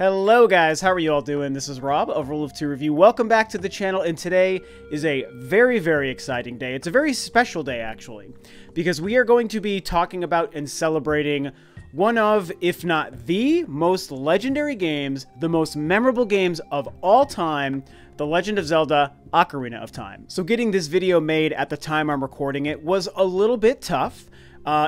Hello guys, how are you all doing? This is Rob of Ro2R Review. Welcome back to the channel, and today is a very exciting day. It's a very special day actually, because we are going to be talking about and celebrating one of, if not the most legendary games, the most memorable games of all time, The Legend of Zelda: Ocarina of Time. So getting this video made at the time I'm recording it was a little bit tough.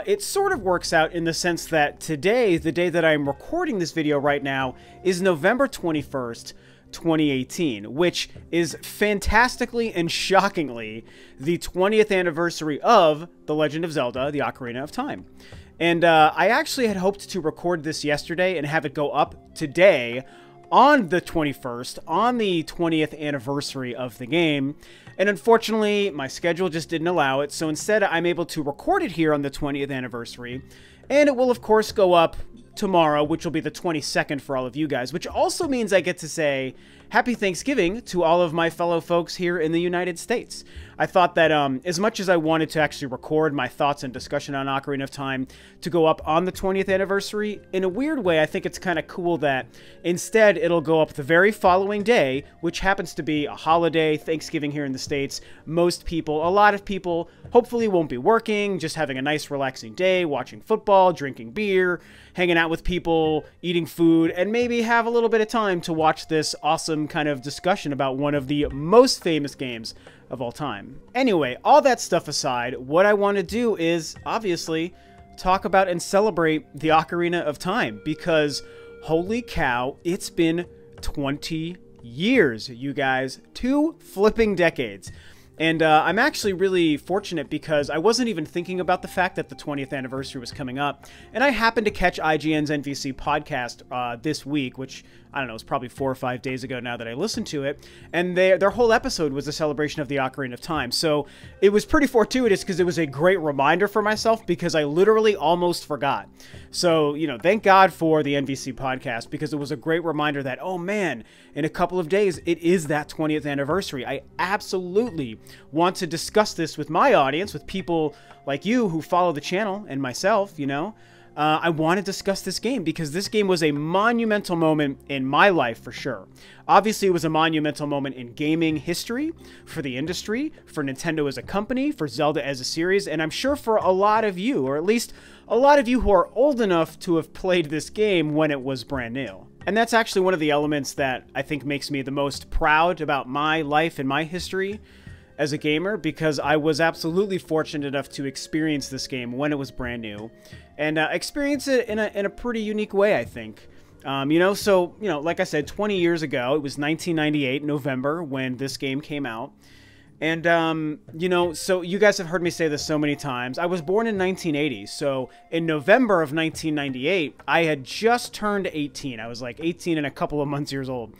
It sort of works out in the sense that today, the day that I'm recording this video right now, is November 21st, 2018, which is fantastically and shockingly the 20th anniversary of The Legend of Zelda: The Ocarina of Time. And I actually had hoped to record this yesterday and have it go up today on the 21st, on the 20th anniversary of the game. And unfortunately, my schedule just didn't allow it, so instead I'm able to record it here on the 20th anniversary, and it will of course go up tomorrow, which will be the 22nd for all of you guys, which also means I get to say Happy Thanksgiving to all of my fellow folks here in the United States. I thought that as much as I wanted to actually record my thoughts and discussion on Ocarina of Time to go up on the 20th anniversary, in a weird way, I think it's kind of cool that instead it'll go up the very following day, which happens to be a holiday, Thanksgiving here in the States. Most people, a lot of people, hopefully won't be working, just having a nice relaxing day, watching football, drinking beer, hanging out with people, eating food, and maybe have a little bit of time to watch this awesome kind of discussion about one of the most famous games of all time. Anyway, all that stuff aside, what I want to do is, obviously, talk about and celebrate the Ocarina of Time, because holy cow, it's been 20 years, you guys. 2 flipping decades. And I'm actually really fortunate because I wasn't even thinking about the fact that the 20th anniversary was coming up. And I happened to catch IGN's NVC podcast this week, which, I don't know, it's probably 4 or 5 days ago now that I listened to it. And their whole episode was a celebration of the Ocarina of Time. So it was pretty fortuitous because it was a great reminder for myself, because I literally almost forgot. So, you know, thank God for the NVC podcast, because it was a great reminder that, oh man, in a couple of days, it is that 20th anniversary. I absolutely want to discuss this with my audience, with people like you who follow the channel, and myself, you know. I want to discuss this game because this game was a monumental moment in my life for sure. Obviously, it was a monumental moment in gaming history, for the industry, for Nintendo as a company, for Zelda as a series, and I'm sure for a lot of you, or at least a lot of you who are old enough to have played this game when it was brand new. And that's actually one of the elements that I think makes me the most proud about my life and my history as a gamer, because I was absolutely fortunate enough to experience this game when it was brand new, and experience it in a pretty unique way, I think. You know, so, you know, like I said, 20 years ago, it was 1998, November, when this game came out. And, you know, so you guys have heard me say this so many times. I was born in 1980, so in November of 1998, I had just turned 18. I was like 18 and a couple of months years old.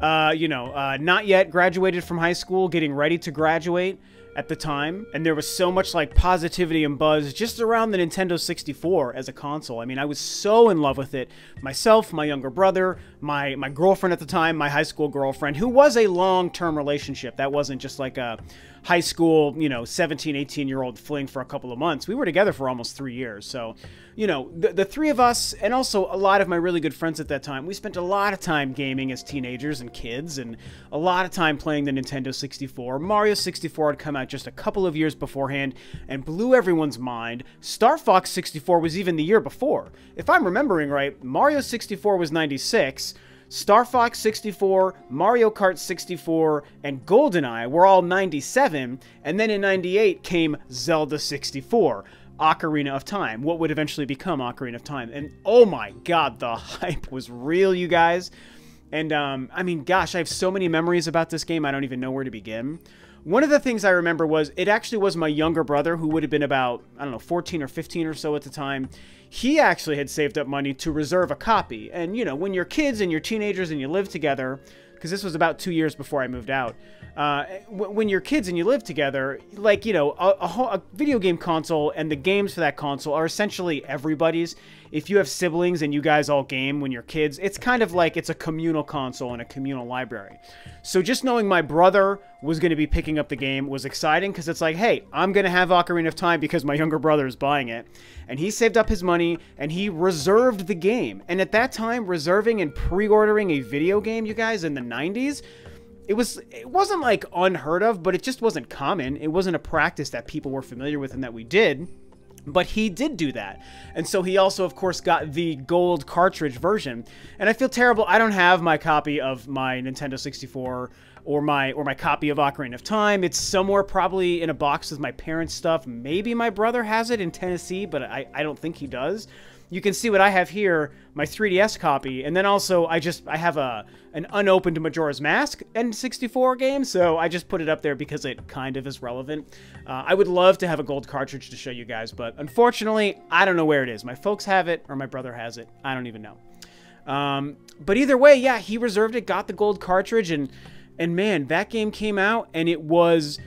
You know, not yet graduated from high school, getting ready to graduate at the time, and there was so much like positivity and buzz just around the Nintendo 64 as a console. I mean, I was so in love with it. Myself, my younger brother, my girlfriend at the time, my high school girlfriend, who was a long-term relationship. That wasn't just like a high school, you know, 17, 18-year-old fling for a couple of months. We were together for almost 3 years. So, you know, the three of us, and also a lot of my really good friends at that time, we spent a lot of time gaming as teenagers and kids, and a lot of time playing the Nintendo 64. Mario 64 had come out just a couple of years beforehand and blew everyone's mind. Star Fox 64 was even the year before. If I'm remembering right, Mario 64 was 96, Star Fox 64, Mario Kart 64, and GoldenEye were all 97, and then in 98 came Zelda 64, Ocarina of Time, what would eventually become Ocarina of Time. And oh my god, the hype was real, you guys. And I mean, gosh, I have so many memories about this game, I don't even know where to begin. One of the things I remember was, it actually was my younger brother, who would have been about, I don't know, 14 or 15 or so at the time. He actually had saved up money to reserve a copy. And, you know, when you're kids and you're teenagers and you live together, because this was about 2 years before I moved out, when you're kids and you live together, like, you know, a video game console and the games for that console are essentially everybody's. if you have siblings and you guys all game when you're kids, it's kind of like it's a communal console and a communal library. So just knowing my brother was going to be picking up the game was exciting, because it's like, hey, I'm going to have Ocarina of Time because my younger brother is buying it. And he saved up his money and he reserved the game. And at that time, reserving and pre-ordering a video game, you guys, in the 90s, it wasn't like unheard of, but it just wasn't common. It wasn't a practice that people were familiar with and that we did. But he did do that. And so he also, of course, got the gold cartridge version. And I feel terrible. I don't have my copy of my Nintendo 64 or my copy of Ocarina of Time. It's somewhere probably in a box with my parents' stuff. Maybe my brother has it in Tennessee, but I don't think he does. You can see what I have here, my 3DS copy, and then also I have an unopened Majora's Mask N64 game, so I just put it up there because it kind of is relevant. I would love to have a gold cartridge to show you guys, but unfortunately, I don't know where it is. My folks have it, or my brother has it. I don't even know. But either way, yeah, he reserved it, got the gold cartridge, and man, that game came out, and it was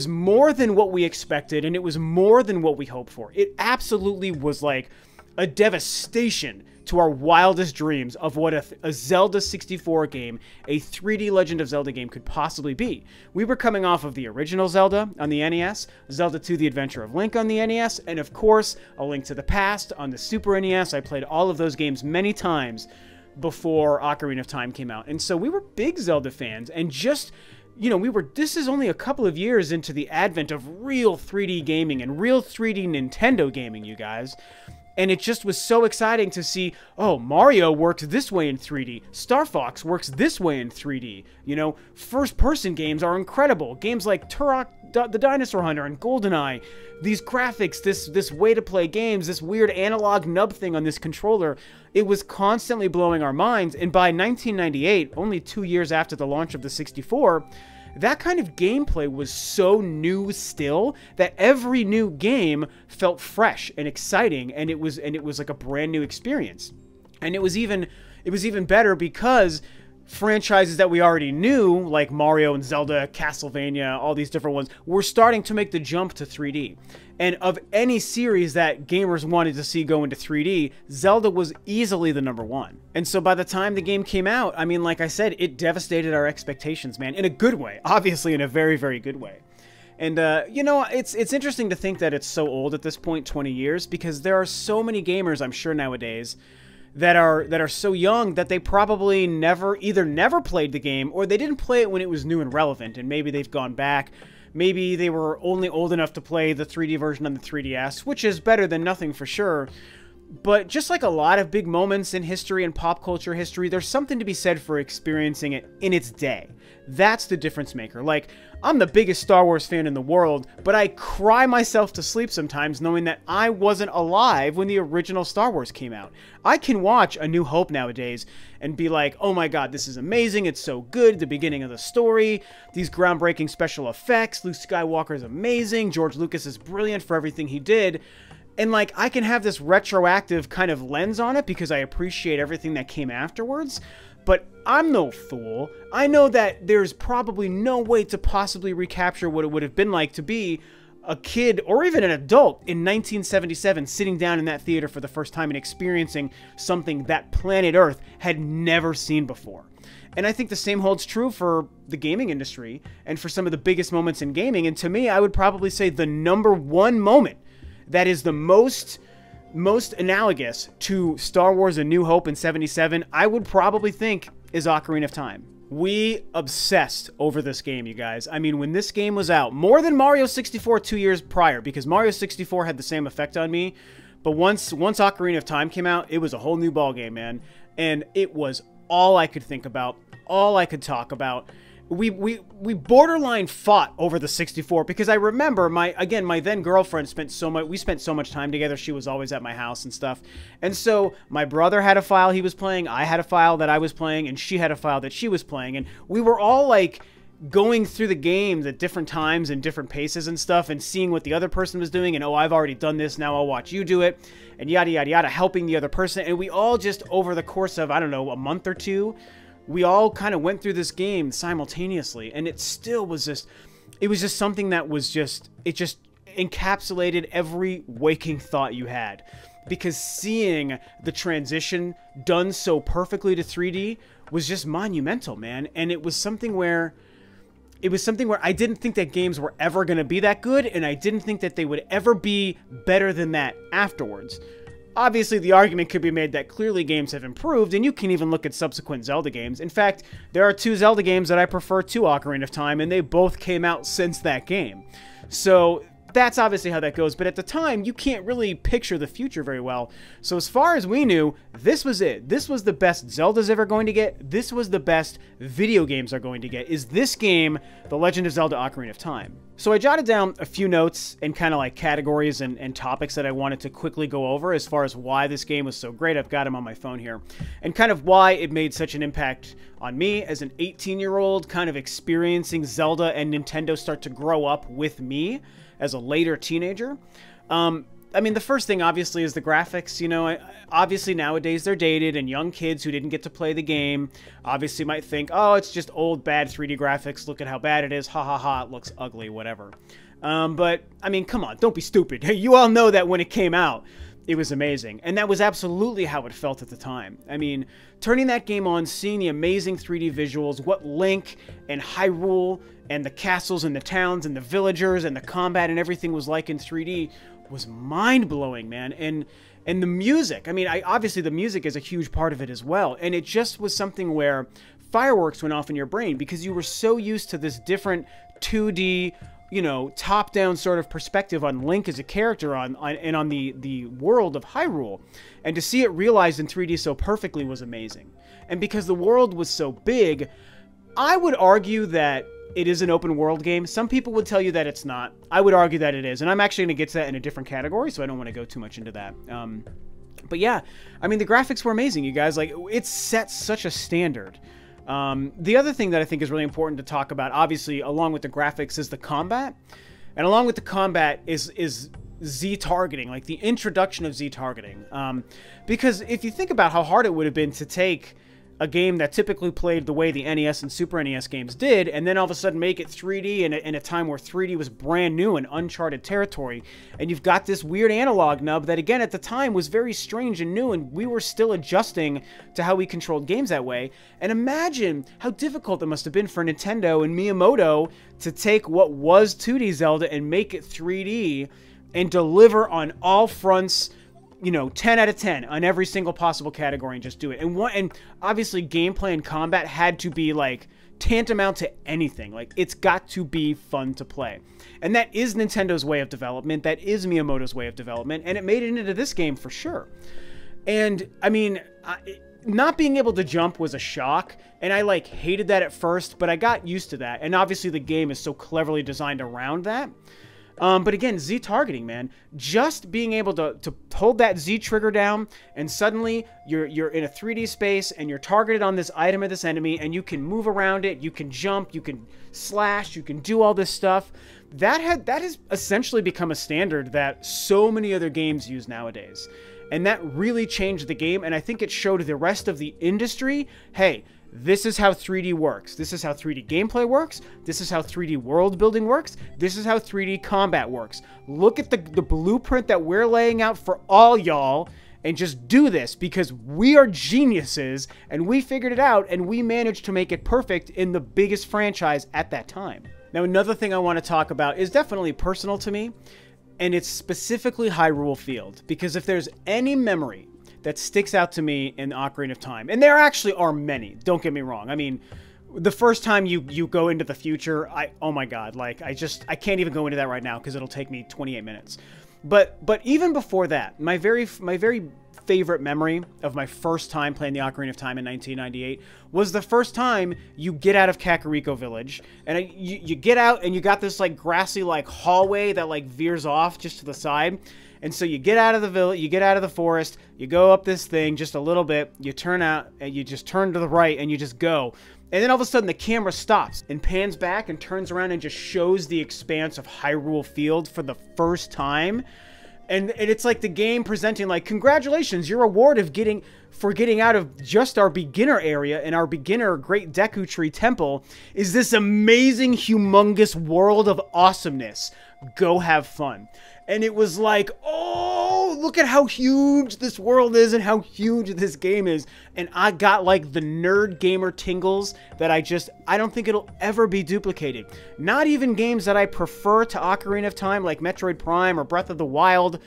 more than what we expected, and it was more than what we hoped for. It absolutely was like a devastation to our wildest dreams of what a Zelda 64 game, a 3D Legend of Zelda game, could possibly be. We were coming off of the original Zelda on the NES, Zelda 2: The Adventure of Link on the NES, and of course, A Link to the Past on the Super NES. I played all of those games many times before Ocarina of Time came out. And so we were big Zelda fans, and just, you know, this is only a couple of years into the advent of real 3D gaming and real 3D Nintendo gaming, you guys. And it just was so exciting to see, oh, Mario works this way in 3D. Star Fox works this way in 3D. You know, first-person games are incredible. Games like Turok the Dinosaur Hunter and GoldenEye. These graphics, this way to play games, this weird analog nub thing on this controller, it was constantly blowing our minds. And by 1998, only 2 years after the launch of the 64, that kind of gameplay was so new still that every new game felt fresh and exciting, and it was like a brand new experience. And it was even better because franchises that we already knew, like Mario and Zelda, Castlevania, all these different ones, were starting to make the jump to 3D. And of any series that gamers wanted to see go into 3D, Zelda was easily the #1. And so by the time the game came out, I mean, like I said, it devastated our expectations, man, in a good way. Obviously, in a very, very good way. And, you know, it's interesting to think that it's so old at this point, 20 years, because there are so many gamers, I'm sure nowadays, that are so young that they probably either never played the game, or they didn't play it when it was new and relevant, and maybe they've gone back. Maybe they were only old enough to play the 3D version on the 3DS, which is better than nothing for sure. But just like a lot of big moments in history and pop culture history, there's something to be said for experiencing it in its day. That's the difference maker. Like, I'm the biggest Star Wars fan in the world, but I cry myself to sleep sometimes knowing that I wasn't alive when the original Star Wars came out. I can watch A New Hope nowadays and be like, oh my god, this is amazing, it's so good, the beginning of the story, these groundbreaking special effects, Luke Skywalker is amazing, George Lucas is brilliant for everything he did. And, like, I can have this retroactive kind of lens on it because I appreciate everything that came afterwards. But I'm no fool. I know that there's probably no way to possibly recapture what it would have been like to be a kid or even an adult in 1977 sitting down in that theater for the first time and experiencing something that planet Earth had never seen before. And I think the same holds true for the gaming industry and for some of the biggest moments in gaming. And to me, I would probably say the #1 moment that is the most analogous to Star Wars: A New Hope in 77, I would probably think is Ocarina of Time. We obsessed over this game, you guys. I mean, when this game was out, more than Mario 64 2 years prior, because Mario 64 had the same effect on me, but once Ocarina of Time came out, it was a whole new ballgame, man. And it was all I could think about, all I could talk about. We borderline fought over the 64 because I remember my then girlfriend spent so much time together. She was always at my house and stuff. And so my brother had a file he was playing, I had a file that I was playing, and she had a file that she was playing. And we were all like going through the games at different times and different paces and stuff and seeing what the other person was doing and, oh, I've already done this, now I'll watch you do it, and yada, yada, yada, helping the other person. And we all just, over the course of, I don't know, a month or two, we all kind of went through this game simultaneously, and it still was just, it was just something that was just, it just encapsulated every waking thought you had. because seeing the transition done so perfectly to 3D was just monumental, man. And it was something where I didn't think that games were ever going to be that good, and I didn't think that they would ever be better than that afterwards. Obviously, the argument could be made that clearly games have improved, and you can even look at subsequent Zelda games. In fact, there are 2 Zelda games that I prefer to Ocarina of Time, and they both came out since that game. So that's obviously how that goes, but at the time, you can't really picture the future very well. So as far as we knew, this was it. This was the best Zelda's ever going to get. This was the best video games are going to get. Is this game The Legend of Zelda Ocarina of Time? So I jotted down a few notes and kind of like categories and topics that I wanted to quickly go over as far as why this game was so great. I've got them on my phone here. And kind of why it made such an impact on me as an 18-year-old, kind of experiencing Zelda and Nintendo start to grow up with me as a later teenager. I mean, the first thing, obviously, is the graphics. You know, obviously, nowadays, they're dated, and young kids who didn't get to play the game obviously might think, oh, it's just old, bad 3D graphics. Look at how bad it is. Ha, ha, ha. It looks ugly, whatever. But, I mean, come on. Don't be stupid. You all know that when it came out, it was amazing. And that was absolutely how it felt at the time. I mean, turning that game on, seeing the amazing 3D visuals, what Link and Hyrule and the castles and the towns and the villagers and the combat and everything was like in 3D was mind-blowing, man. And the music, I mean, obviously the music is a huge part of it as well. And it just was something where fireworks went off in your brain because you were so used to this different 2D, you know, top-down sort of perspective on Link as a character and on the world of Hyrule. And to see it realized in 3D so perfectly was amazing. And because the world was so big, I would argue that it is an open world game. Some people would tell you that it's not. I would argue that it is. And I'm actually going to get to that in a different category, so I don't want to go too much into that. But yeah, I mean, the graphics were amazing, you guys. Like, it set such a standard. The other thing that I think is really important to talk about, obviously, along with the graphics, is the combat. And along with the combat is Z-targeting, like the introduction of Z-targeting. Because if you think about how hard it would have been to take a game that typically played the way the NES and Super NES games did, and then all of a sudden make it 3D in a time where 3D was brand new and uncharted territory, and you've got this weird analog nub that, again, at the time was very strange and new, and we were still adjusting to how we controlled games that way. And imagine how difficult it must have been for Nintendo and Miyamoto to take what was 2D Zelda and make it 3D and deliver on all fronts, you know, 10 out of 10 on every single possible category and just do it. And obviously gameplay and combat had to be like tantamount to anything. Like, it's got to be fun to play. And that is Nintendo's way of development. That is Miyamoto's way of development. And it made it into this game for sure. And I mean, not being able to jump was a shock. And I like hated that at first, but I got used to that. And obviously the game is so cleverly designed around that. But again, Z-targeting, man. Just being able to hold that Z trigger down, and suddenly you're in a 3D space, and you're targeted on this item or this enemy, and you can move around it, you can jump, you can slash, you can do all this stuff. That has essentially become a standard that so many other games use nowadays. And that really changed the game, and I think it showed the rest of the industry, hey, this is how 3D works. This is how 3D gameplay works. This is how 3D world building works. This is how 3D combat works. Look at the blueprint that we're laying out for all y'all, and just do this because we are geniuses and we figured it out and we managed to make it perfect in the biggest franchise at that time. Now, another thing I want to talk about is definitely personal to me, and it's specifically Hyrule Field, because if there's any memory that sticks out to me in Ocarina of Time, and there actually are many, don't get me wrong. I mean, the first time you go into the future, oh my god, like, I can't even go into that right now because it'll take me 28 minutes. But even before that, my very favorite memory of my first time playing the Ocarina of Time in 1998 was the first time you get out of Kakariko Village, and you get out and you got this like grassy like hallway that like veers off just to the side. And so you get out of the village, you get out of the forest, you go up this thing just a little bit, you turn out, and you just turn to the right, and you just go. And then all of a sudden the camera stops and pans back and turns around and just shows the expanse of Hyrule Field for the first time. And it's like the game presenting like, congratulations, your reward for getting out of just our beginner area and our beginner Great Deku Tree Temple is this amazing, humongous world of awesomeness. Go have fun. And it was like, oh, look at how huge this world is and how huge this game is. And I got like the nerd gamer tingles that I don't think it'll ever be duplicated. Not even games that I prefer to Ocarina of Time, like Metroid Prime or Breath of the Wild,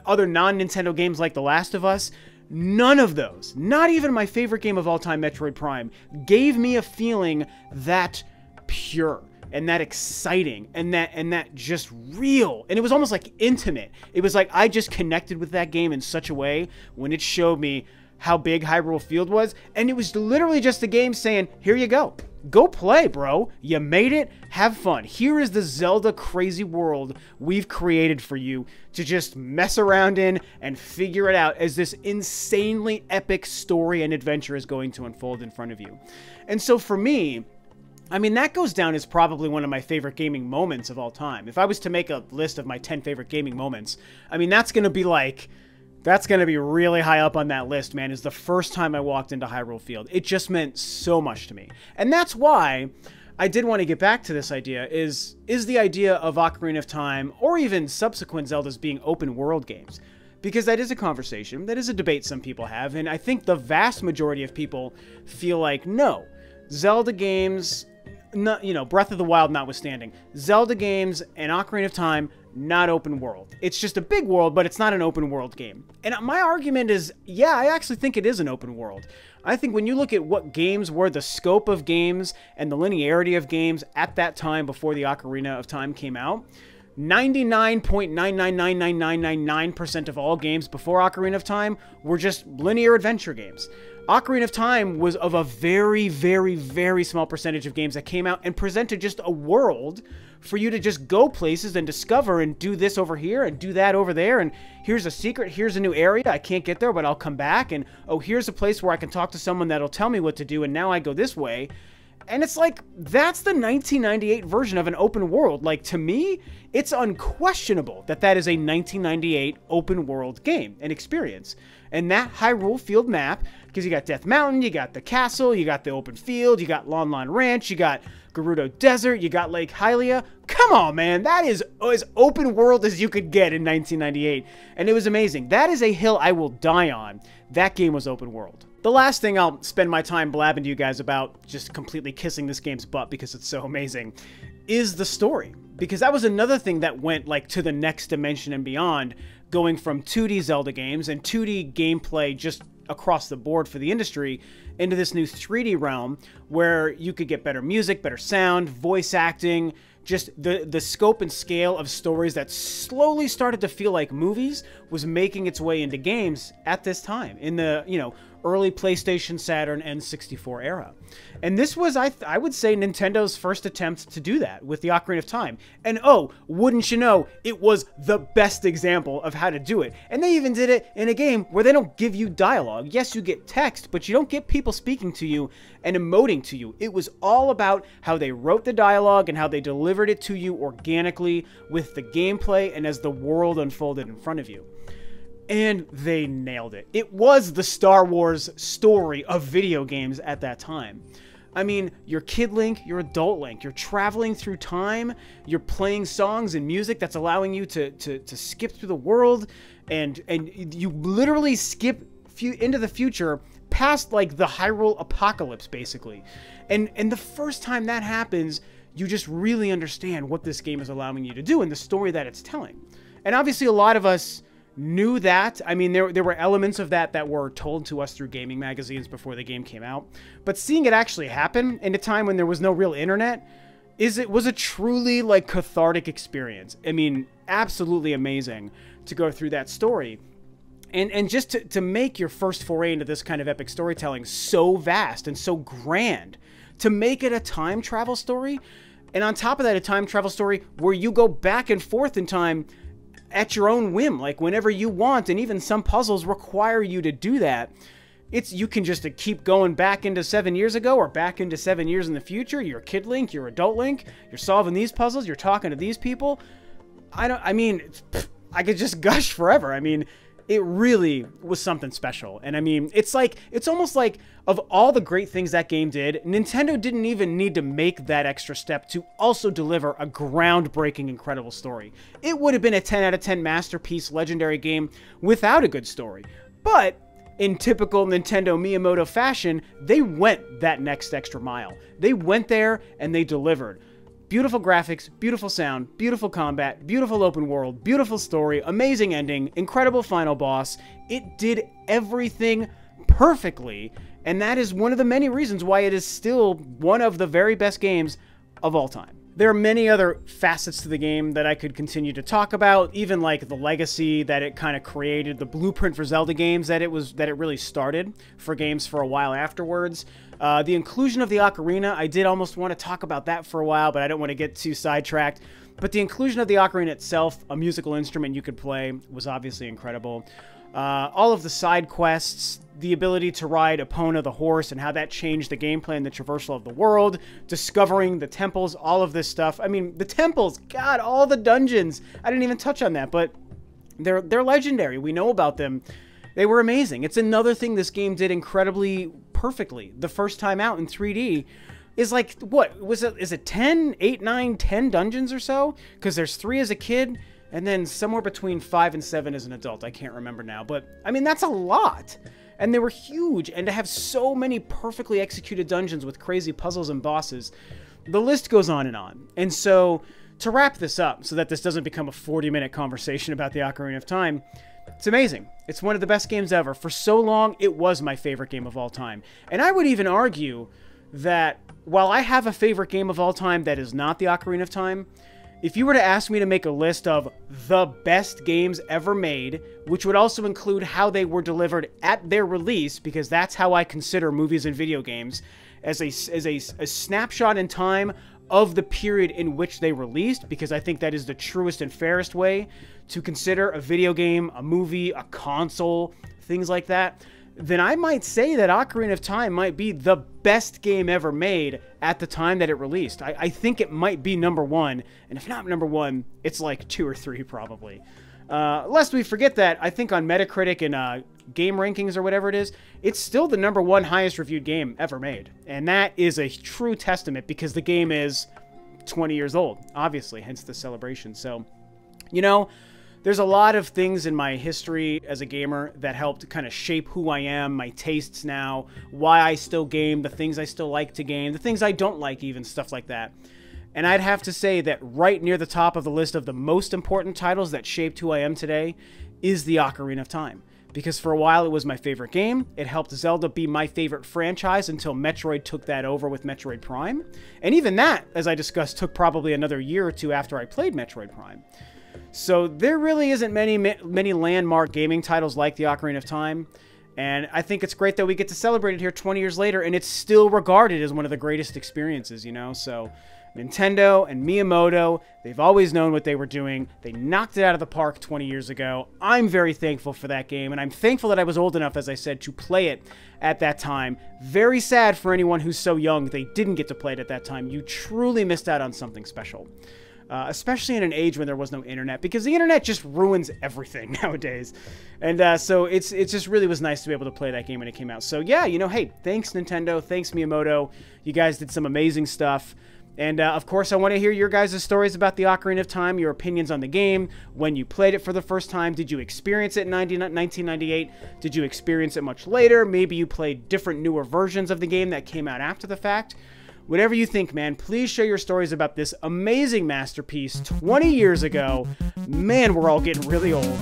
other non-Nintendo games like The Last of Us. None of those, not even my favorite game of all time, Metroid Prime, gave me a feeling that pure and that exciting and that just real. And it was almost like intimate. It was like I just connected with that game in such a way when it showed me how big Hyrule Field was. And it was literally just the game saying, here you go. Go play, bro. You made it. Have fun. Here is the Zelda crazy world we've created for you to just mess around in and figure it out as this insanely epic story and adventure is going to unfold in front of you. And so for me, I mean, that goes down as probably one of my favorite gaming moments of all time. If I was to make a list of my 10 favorite gaming moments, I mean, that's going to be really high up on that list, man, is the first time I walked into Hyrule Field. It just meant so much to me. And that's why I did want to get back to this idea, is the idea of Ocarina of Time, or even subsequent Zeldas being open world games. Because that is a conversation, that is a debate some people have, and I think the vast majority of people feel like, no, Zelda games, not, you know, Breath of the Wild notwithstanding, Zelda games and Ocarina of Time, not open world. It's just a big world, but it's not an open world game. And my argument is, yeah, I actually think it is an open world. I think when you look at what games were, the scope of games and the linearity of games at that time before the Ocarina of Time came out, 99.9999999% of all games before Ocarina of Time were just linear adventure games. Ocarina of Time was of a very, very, very small percentage of games that came out and presented just a world for you to just go places and discover and do this over here and do that over there. And here's a secret. Here's a new area. I can't get there, but I'll come back. And, oh, here's a place where I can talk to someone that'll tell me what to do. And now I go this way. And it's like, that's the 1998 version of an open world. Like, to me, it's unquestionable that that is a 1998 open world game and experience. And that Hyrule Field map, because you got Death Mountain, you got the castle, you got the open field, you got Lon Lon Ranch, you got Gerudo Desert, you got Lake Hylia. Come on, man. That is as open world as you could get in 1998. And it was amazing. That is a hill I will die on. That game was open world. The last thing I'll spend my time blabbing to you guys about, just completely kissing this game's butt because it's so amazing, is the story. Because that was another thing that went like to the next dimension and beyond, going from 2D Zelda games and 2D gameplay just across the board for the industry into this new 3D realm where you could get better music, better sound, voice acting, just the scope and scale of stories that slowly started to feel like movies was making its way into games at this time in the, you know, early PlayStation, Saturn, and 64 era. And this was, I would say, Nintendo's first attempt to do that with the Ocarina of Time. And oh, wouldn't you know, it was the best example of how to do it. And they even did it in a game where they don't give you dialogue. Yes, you get text, but you don't get people speaking to you and emoting to you. It was all about how they wrote the dialogue and how they delivered it to you organically with the gameplay and as the world unfolded in front of you. And they nailed it. It was the Star Wars story of video games at that time. I mean, you're Kid Link, you're Adult Link, you're traveling through time, you're playing songs and music that's allowing you to skip through the world, and you literally skip into the future past like the Hyrule apocalypse, basically. And the first time that happens, you just really understand what this game is allowing you to do and the story that it's telling. And obviously a lot of us knew that. I mean, there were elements of that were told to us through gaming magazines before the game came out. But seeing it actually happen in a time when there was no real internet, was a truly like cathartic experience. I mean, absolutely amazing to go through that story. And just to make your first foray into this kind of epic storytelling so vast and so grand, to make it a time travel story, and on top of that, a time travel story where you go back and forth in time at your own whim, like whenever you want, and even some puzzles require you to do that. You can just keep going back into 7 years ago or back into 7 years in the future. You're Kid Link, you're Adult Link, you're solving these puzzles, you're talking to these people. I could just gush forever. I mean, it really was something special. And I mean, it's almost like of all the great things that game did, Nintendo didn't even need to make that extra step to also deliver a groundbreaking, incredible story. It would have been a 10 out of 10 masterpiece, legendary game without a good story. But in typical Nintendo Miyamoto fashion, they went that next extra mile. They went there and they delivered. Beautiful graphics, beautiful sound, beautiful combat, beautiful open world, beautiful story, amazing ending, incredible final boss. It did everything perfectly, and that is one of the many reasons why it is still one of the very best games of all time. There are many other facets to the game that I could continue to talk about, even like the legacy that it kind of created, the blueprint for Zelda games that it really started for games for a while afterwards. The inclusion of the Ocarina, I did almost want to talk about that for a while, but I don't want to get too sidetracked. But the inclusion of the Ocarina itself, a musical instrument you could play, was obviously incredible. All of the side quests, the ability to ride Epona the horse and how that changed the gameplay and the traversal of the world, discovering the temples, all of this stuff. I mean, the temples, God, all the dungeons. I didn't even touch on that, but they're legendary. We know about them. They were amazing. It's another thing this game did incredibly perfectly. The first time out in 3D is like, what was it? Is it 10, 8, 9, 10 dungeons or so? Because there's 3 as a kid, and then somewhere between 5 and 7 as an adult. I can't remember now, but I mean, that's a lot. And they were huge, and to have so many perfectly executed dungeons with crazy puzzles and bosses, the list goes on. And so, to wrap this up, so that this doesn't become a 40-minute conversation about the Ocarina of Time, it's amazing. It's one of the best games ever. For so long, it was my favorite game of all time. And I would even argue that while I have a favorite game of all time that is not the Ocarina of Time, if you were to ask me to make a list of the best games ever made, which would also include how they were delivered at their release, because that's how I consider movies and video games, as a snapshot in time of the period in which they released, because I think that is the truest and fairest way to consider a video game, a movie, a console, things like that, then I might say that Ocarina of Time might be the best game ever made at the time that it released. I think it might be #1, and if not #1, it's like 2 or 3 probably. Lest we forget that, I think on Metacritic and game rankings or whatever it is, it's still the #1 highest reviewed game ever made. And that is a true testament, because the game is 20 years old, obviously, hence the celebration. So, you know, there's a lot of things in my history as a gamer that helped kind of shape who I am, my tastes now, why I still game, the things I still like to game, the things I don't like even, stuff like that. And I'd have to say that right near the top of the list of the most important titles that shaped who I am today is the Ocarina of Time. Because for a while it was my favorite game, it helped Zelda be my favorite franchise until Metroid took that over with Metroid Prime. And even that, as I discussed, took probably another year or 2 after I played Metroid Prime. So there really isn't many landmark gaming titles like the Ocarina of Time, and I think it's great that we get to celebrate it here 20 years later, and it's still regarded as one of the greatest experiences, you know? So Nintendo and Miyamoto, they've always known what they were doing. They knocked it out of the park 20 years ago. I'm very thankful for that game, and I'm thankful that I was old enough, as I said, to play it at that time. Very sad for anyone who's so young they didn't get to play it at that time. You truly missed out on something special. Especially in an age when there was no internet, because the internet just ruins everything nowadays. And so it just really was nice to be able to play that game when it came out. So yeah, you know, hey, thanks Nintendo, thanks Miyamoto. You guys did some amazing stuff. And of course, I want to hear your guys' stories about the Ocarina of Time, your opinions on the game, when you played it for the first time. Did you experience it in 1998? Did you experience it much later? Maybe you played different, newer versions of the game that came out after the fact. Whatever you think, man, please share your stories about this amazing masterpiece 20 years ago. Man, we're all getting really old.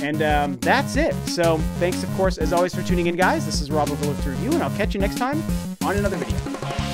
And that's it. So thanks, of course, as always, for tuning in, guys. This is Rob of Ro2R, and I'll catch you next time on another video.